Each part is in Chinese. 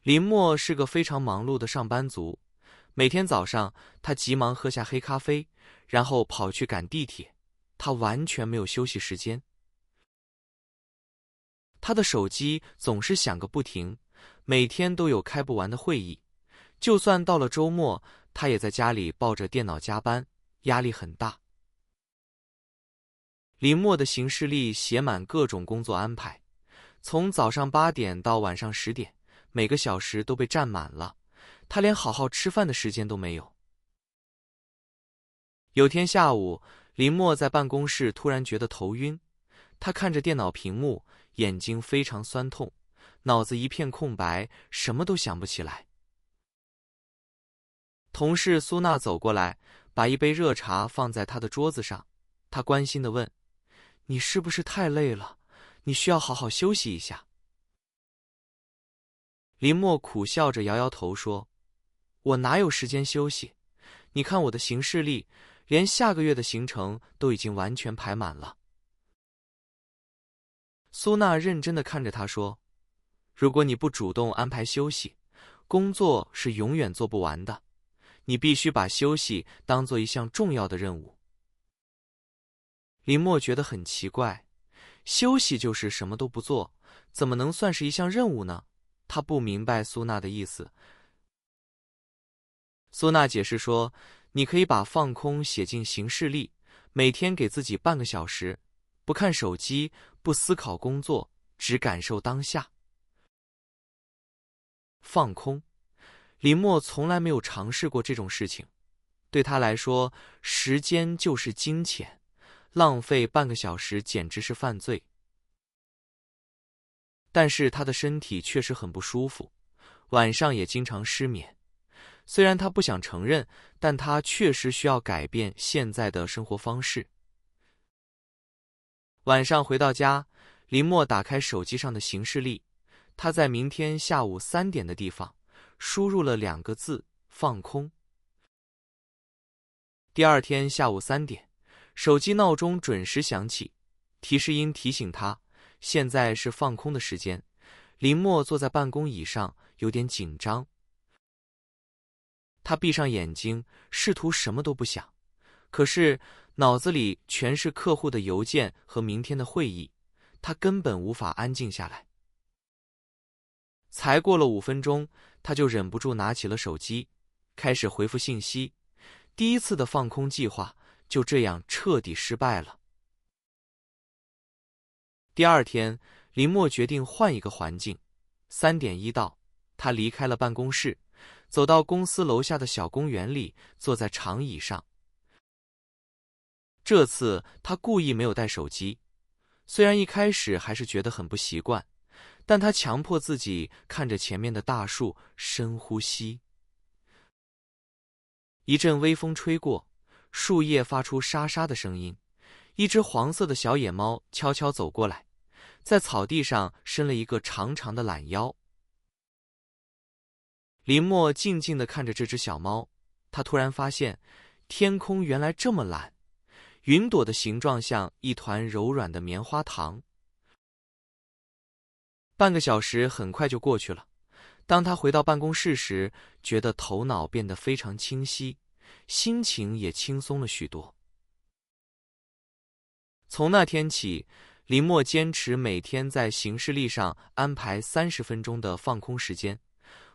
林默是个非常忙碌的上班族，每天早上他急忙喝下黑咖啡，然后跑去赶地铁，他完全没有休息时间。他的手机总是响个不停，每天都有开不完的会议，就算到了周末，他也在家里抱着电脑加班，压力很大。林默的行事历写满各种工作安排，从早上8点到晚上10点，每个小时都被占满了，他连好好吃饭的时间都没有。有天下午，林默在办公室突然觉得头晕，他看着电脑屏幕，眼睛非常酸痛，脑子一片空白，什么都想不起来。同事苏娜走过来，把一杯热茶放在他的桌子上，她关心地问：“你是不是太累了？你需要好好休息一下。”林默苦笑着摇摇头说：“我哪有时间休息？你看我的行事历，连下个月的行程都已经完全排满了。”苏娜认真地看着他说：“如果你不主动安排休息，工作是永远做不完的。你必须把休息当做一项重要的任务。”林默觉得很奇怪，休息就是什么都不做，怎么能算是一项任务呢？他不明白苏娜的意思。苏娜解释说，你可以把放空写进行事历，每天给自己半个小时，不看手机，不思考工作，只感受当下。放空，林默从来没有尝试过这种事情。对他来说，时间就是金钱，浪费半个小时简直是犯罪。但是他的身体确实很不舒服，晚上也经常失眠。虽然他不想承认，但他确实需要改变现在的生活方式。晚上回到家，林默打开手机上的行事历，他在明天下午3点的地方输入了2个字：放空。第二天下午3点，手机闹钟准时响起，提示音提醒他，现在是放空的时间。林默坐在办公椅上，有点紧张。他闭上眼睛，试图什么都不想，可是脑子里全是客户的邮件和明天的会议，他根本无法安静下来。才过了5分钟，他就忍不住拿起了手机，开始回复信息。第一次的放空计划就这样彻底失败了。第二天，林默决定换一个环境。3点一到，他离开了办公室，走到公司楼下的小公园里，坐在长椅上。这次他故意没有带手机，虽然一开始还是觉得很不习惯，但他强迫自己看着前面的大树，深呼吸。一阵微风吹过，树叶发出沙沙的声音，一只黄色的小野猫悄悄走过来，在草地上伸了一个长长的懒腰。林默静静地看着这只小猫，他突然发现天空原来这么蓝，云朵的形状像一团柔软的棉花糖。半个小时很快就过去了，当他回到办公室时，觉得头脑变得非常清晰，心情也轻松了许多。从那天起，林默坚持每天在行事历上安排30分钟的放空时间，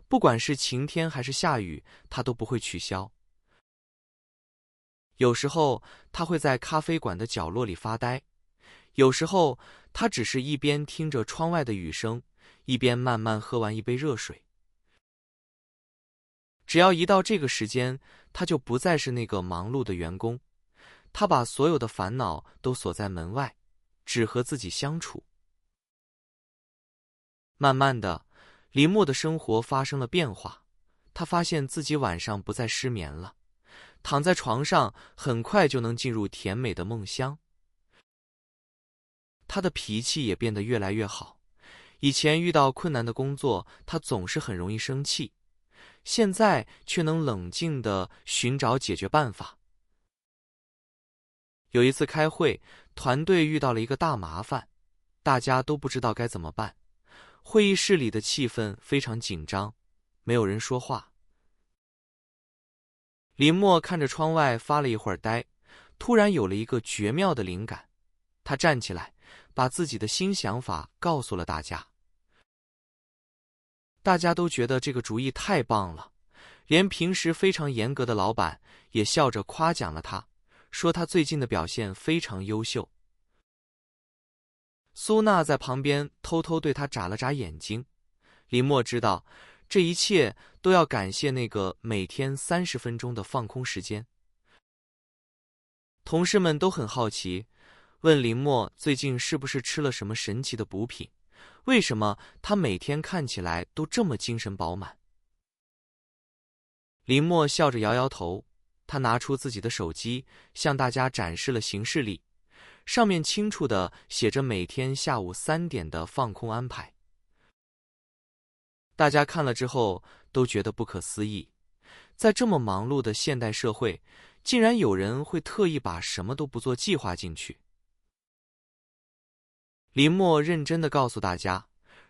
不管是晴天还是下雨，他都不会取消。有时候他会在咖啡馆的角落里发呆，有时候他只是一边听着窗外的雨声，一边慢慢喝完一杯热水。只要一到这个时间，他就不再是那个忙碌的员工，他把所有的烦恼都锁在门外，只和自己相处。慢慢的，林默的生活发生了变化，他发现自己晚上不再失眠了，躺在床上很快就能进入甜美的梦乡。他的脾气也变得越来越好，以前遇到困难的工作，他总是很容易生气，现在却能冷静地寻找解决办法。有一次开会，团队遇到了一个大麻烦，大家都不知道该怎么办。会议室里的气氛非常紧张，没有人说话。林默看着窗外发了一会儿呆，突然有了一个绝妙的灵感。他站起来，把自己的新想法告诉了大家。大家都觉得这个主意太棒了，连平时非常严格的老板也笑着夸奖了他，说他最近的表现非常优秀。苏娜在旁边偷偷对他眨了眨眼睛。林默知道，这一切都要感谢那个每天30分钟的放空时间。同事们都很好奇，问林默最近是不是吃了什么神奇的补品，为什么他每天看起来都这么精神饱满。林默笑着摇摇头，他拿出自己的手机，向大家展示了行事历，上面清楚地写着每天下午3点的放空安排。大家看了之后都觉得不可思议，在这么忙碌的现代社会，竟然有人会特意把什么都不做计划进去。林默认真地告诉大家，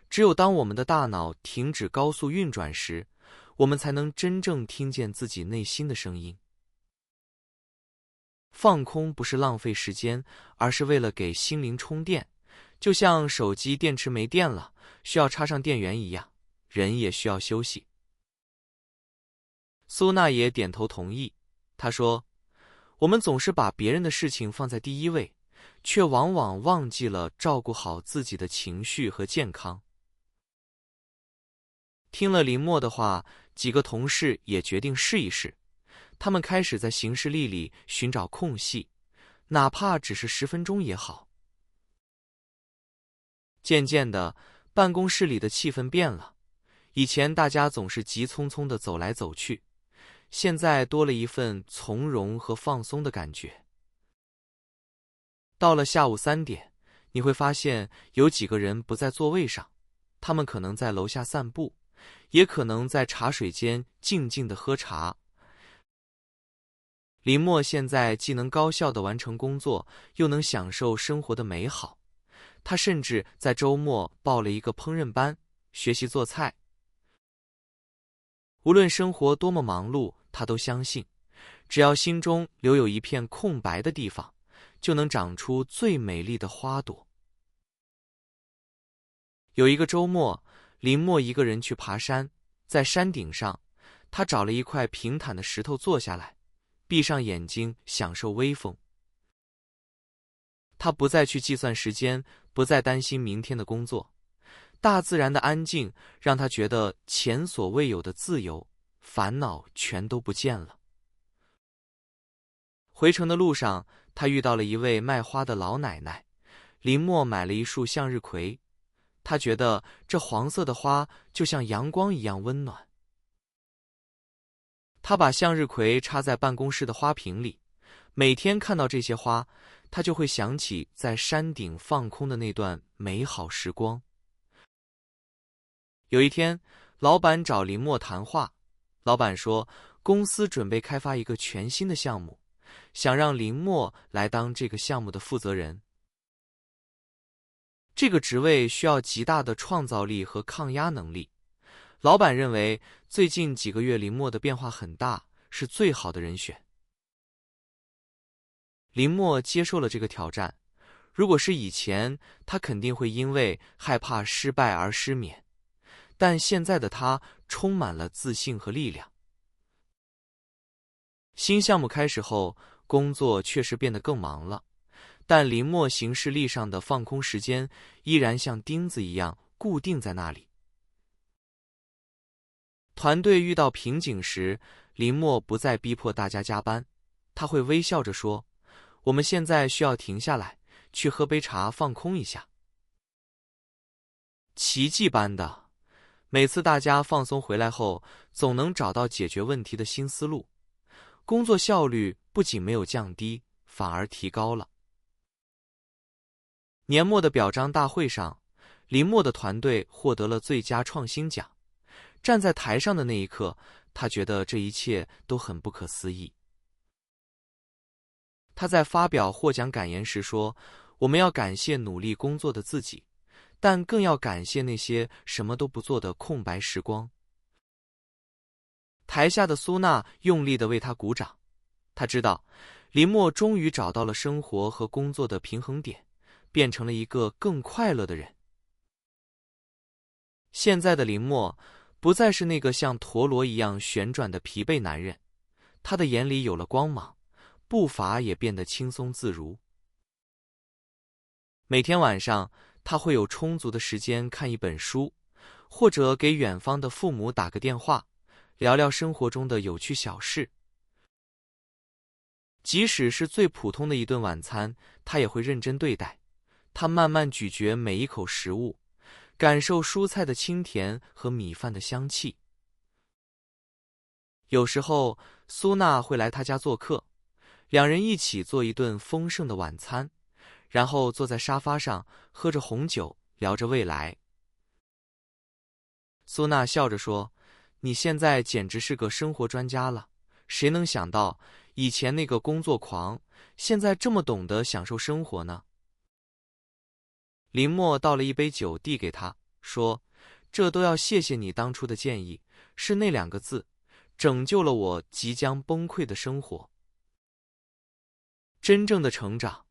只有当我们的大脑停止高速运转时，我们才能真正听见自己内心的声音。放空不是浪费时间，而是为了给心灵充电，就像手机电池没电了，需要插上电源一样，人也需要休息。苏娜也点头同意，她说，我们总是把别人的事情放在第一位，却往往忘记了照顾好自己的情绪和健康。听了林默的话，几个同事也决定试一试。他们开始在行事历里寻找空隙，哪怕只是10分钟也好。渐渐的，办公室里的气氛变了。以前大家总是急匆匆地走来走去，现在多了一份从容和放松的感觉。到了下午3点，你会发现有几个人不在座位上，他们可能在楼下散步，也可能在茶水间静静地喝茶。林默现在既能高效地完成工作，又能享受生活的美好。他甚至在周末报了一个烹饪班，学习做菜。无论生活多么忙碌，他都相信，只要心中留有一片空白的地方，就能长出最美丽的花朵。有一个周末，林默一个人去爬山，在山顶上，他找了一块平坦的石头坐下来，闭上眼睛享受微风。他不再去计算时间，不再担心明天的工作。大自然的安静让他觉得前所未有的自由，烦恼全都不见了。回程的路上，他遇到了一位卖花的老奶奶。林默买了一束向日葵，他觉得这黄色的花就像阳光一样温暖。他把向日葵插在办公室的花瓶里，每天看到这些花，他就会想起在山顶放空的那段美好时光。有一天，老板找林默谈话，老板说公司准备开发一个全新的项目，想让林默来当这个项目的负责人。这个职位需要极大的创造力和抗压能力。老板认为最近几个月林默的变化很大，是最好的人选。林默接受了这个挑战。如果是以前，他肯定会因为害怕失败而失眠，但现在的他充满了自信和力量。新项目开始后，工作确实变得更忙了，但林默行事历上的放空时间依然像钉子一样固定在那里。团队遇到瓶颈时，林默不再逼迫大家加班，他会微笑着说，我们现在需要停下来，去喝杯茶放空一下。奇迹般的，每次大家放松回来后，总能找到解决问题的新思路，工作效率不仅没有降低，反而提高了。年末的表彰大会上，林默的团队获得了最佳创新奖。站在台上的那一刻，他觉得这一切都很不可思议。他在发表获奖感言时说，我们要感谢努力工作的自己，但更要感谢那些什么都不做的空白时光。台下的苏娜用力地为他鼓掌，他知道林默终于找到了生活和工作的平衡点，变成了一个更快乐的人。现在的林默不再是那个像陀螺一样旋转的疲惫男人，他的眼里有了光芒，步伐也变得轻松自如。每天晚上，他会有充足的时间看一本书，或者给远方的父母打个电话，聊聊生活中的有趣小事。即使是最普通的一顿晚餐，他也会认真对待。他慢慢咀嚼每一口食物，感受蔬菜的清甜和米饭的香气。有时候，苏娜会来他家做客，两人一起做一顿丰盛的晚餐，然后坐在沙发上，喝着红酒，聊着未来。苏娜笑着说：“你现在简直是个生活专家了，谁能想到以前那个工作狂，现在这么懂得享受生活呢？”林默倒了一杯酒递给他，说：“这都要谢谢你当初的建议，是那2个字，拯救了我即将崩溃的生活。”真正的成长，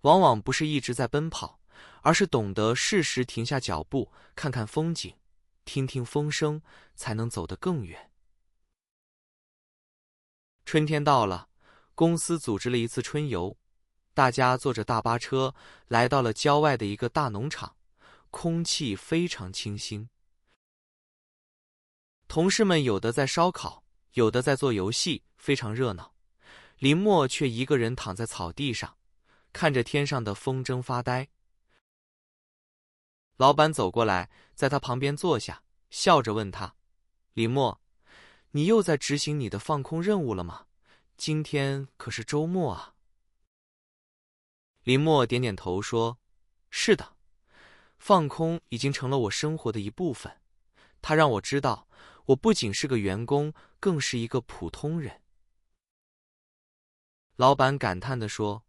往往不是一直在奔跑，而是懂得适时停下脚步，看看风景，听听风声，才能走得更远。春天到了，公司组织了一次春游，大家坐着大巴车来到了郊外的一个大农场，空气非常清新。同事们有的在烧烤，有的在做游戏，非常热闹。林默却一个人躺在草地上，看着天上的风筝发呆。老板走过来，在他旁边坐下，笑着问他：“林默，你又在执行你的放空任务了吗？今天可是周末啊。”林默点点头说：“是的，放空已经成了我生活的一部分。它让我知道，我不仅是个员工，更是一个普通人。”老板感叹地说：“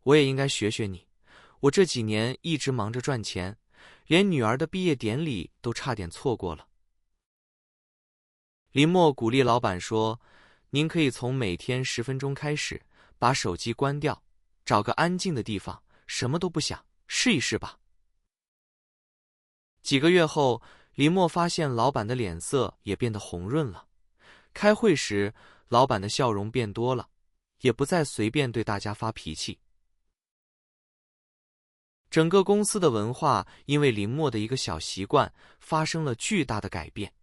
我也应该学学你，我这几年一直忙着赚钱，连女儿的毕业典礼都差点错过了。”林默鼓励老板说：“您可以从每天10分钟开始，把手机关掉，找个安静的地方，什么都不想，试一试吧。”几个月后，林默发现老板的脸色也变得红润了。开会时，老板的笑容变多了，也不再随便对大家发脾气。整个公司的文化因为林默的一个小习惯发生了巨大的改变。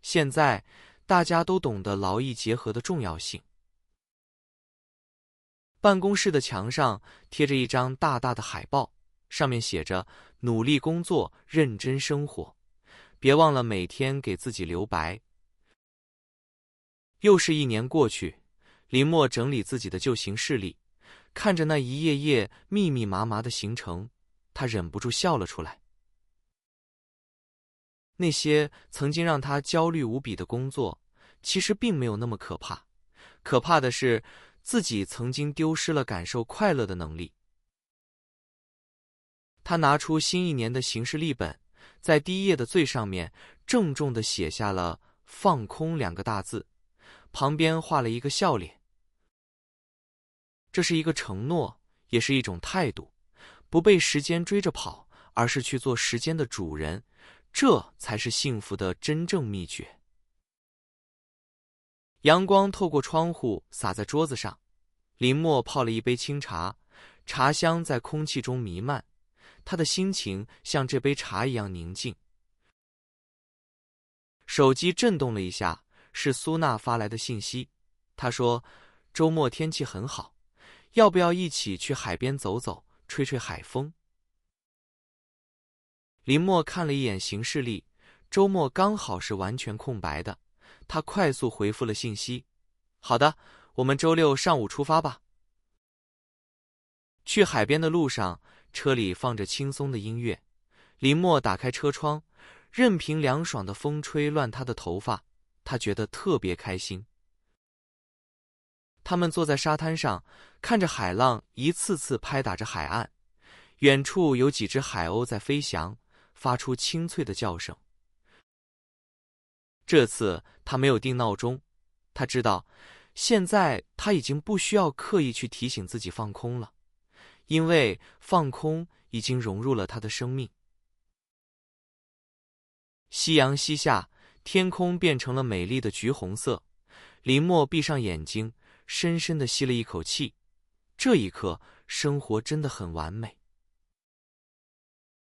现在，大家都懂得劳逸结合的重要性。办公室的墙上贴着一张大大的海报，上面写着“努力工作，认真生活”，别忘了每天给自己留白。又是1年过去，林默整理自己的旧行事历，看着那一页页密密麻麻的行程，他忍不住笑了出来。那些曾经让他焦虑无比的工作，其实并没有那么可怕，可怕的是自己曾经丢失了感受快乐的能力。他拿出新1年的行事历本，在第1页的最上面郑重地写下了“放空”2个大字，旁边画了一个笑脸。这是一个承诺，也是一种态度，不被时间追着跑，而是去做时间的主人，这才是幸福的真正秘诀。阳光透过窗户洒在桌子上，林默泡了一杯清茶，茶香在空气中弥漫，他的心情像这杯茶一样宁静。手机震动了一下，是苏娜发来的信息。她说：“周末天气很好，要不要一起去海边走走，吹吹海风？”林默看了一眼行事历，周末刚好是完全空白的。他快速回复了信息：“好的，我们周6上午出发吧。”去海边的路上，车里放着轻松的音乐。林默打开车窗，任凭凉爽的风吹乱他的头发，他觉得特别开心。他们坐在沙滩上，看着海浪一次次拍打着海岸，远处有几只海鸥在飞翔，发出清脆的叫声。这次他没有定闹钟，他知道，现在他已经不需要刻意去提醒自己放空了，因为放空已经融入了他的生命。夕阳西下，天空变成了美丽的橘红色。林默闭上眼睛，深深地吸了一口气。这一刻，生活真的很完美。